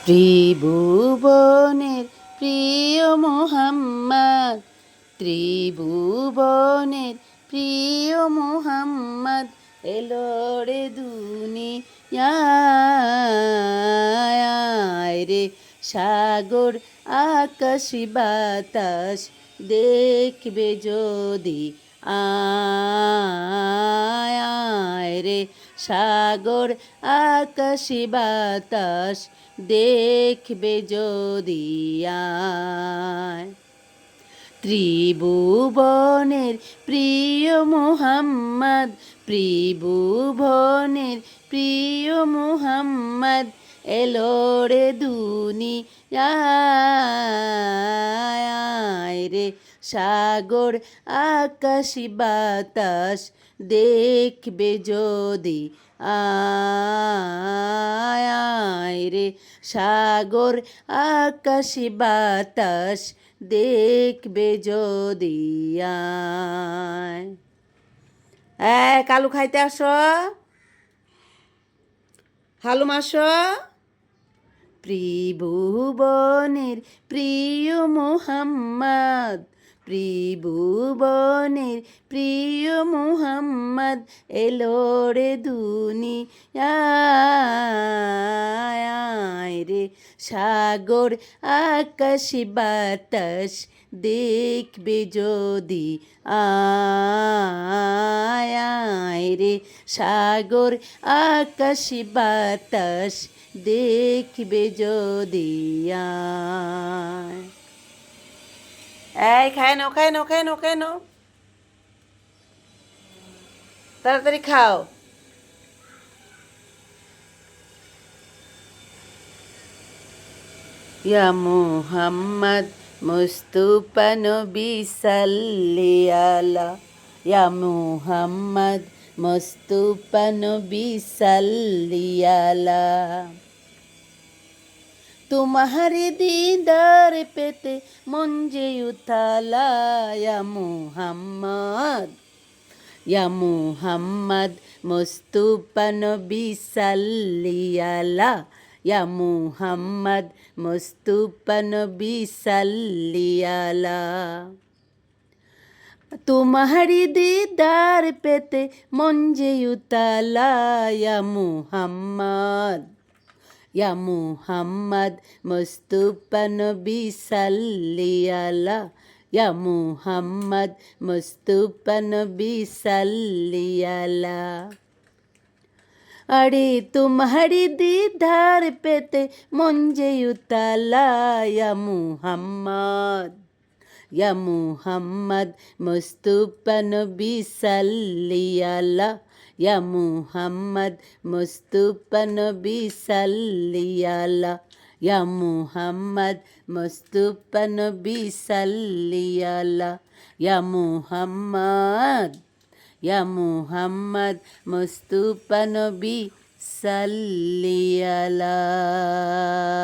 ত্রিভুবনের প্রিয় মুহাম্মদ, ত্রিভুবনের প্রিয় মুহাম্মদ এলো রে দুনিয়ায় রে। সাগর আকাশ বাতাস দেখবে যদি আয় রে। সাগর আকাশ বাতাস দেখবে যদি আয়। ত্রিভুবনের প্রিয় মুহাম্মদ, ত্রিভুবনের প্রিয় মুহাম্মদ এলো রে দুনিয়ায় রে। সাগর আকাশ বাতাস দেখবে যদি আয় রে। সাগর আকাশ বাতাস দেখবে যদি আয়। কালু খাইতে আসো, হালুম আসো। ত্রিভুবনের প্রিয় মুহাম্মদ, ত্রিভুবনের প্রিয় মুহাম্মদ এলো রে দুনিয়ায় রে। সাগর আকাশ বাতাস দেখবে যদি আয় রে। সাগর আকাশ বাতাস দেখবে যদি আয়। খায় নাও, খায় নাও, খায় নাও, খায় নাও, তাড়াতাড়ি খাও। ইয়া মুহাম্মদ মুস্তাফা নবী সাল্লি আলা। ইয়া মুহাম্মদ মুস্তাফা নবী সাল্লি আলা। तुम्हारे दीदार पेते मुंजे उताला। या मुहम्मद, या मुहम्मद मुस्तफा नबी सल्ली अला। या मुहम्मद मुस्तफा नबी सल्ली अला। तुम्हारी दीदार पेते मुंजे उताला। या मुहम्मद, या मुहम्मद मुस्तफा नबी सल्ली अला। या मुहम्मद मुस्तफा नबी सल्ली अला। अरे तुम्हारी दीदार पेते मुंजे उताला। या मुहम्मद, या मुहम्मद मुस्तफा नबी सल्ली अला। या मुहम्मद मुस्तफा नबी सल्ली अला। या मुहम्मद मुस्तफा नबी सल्ली अला। या मुहम्मद, या मुहम्मद मुस्तफा नबी सल्ली अला।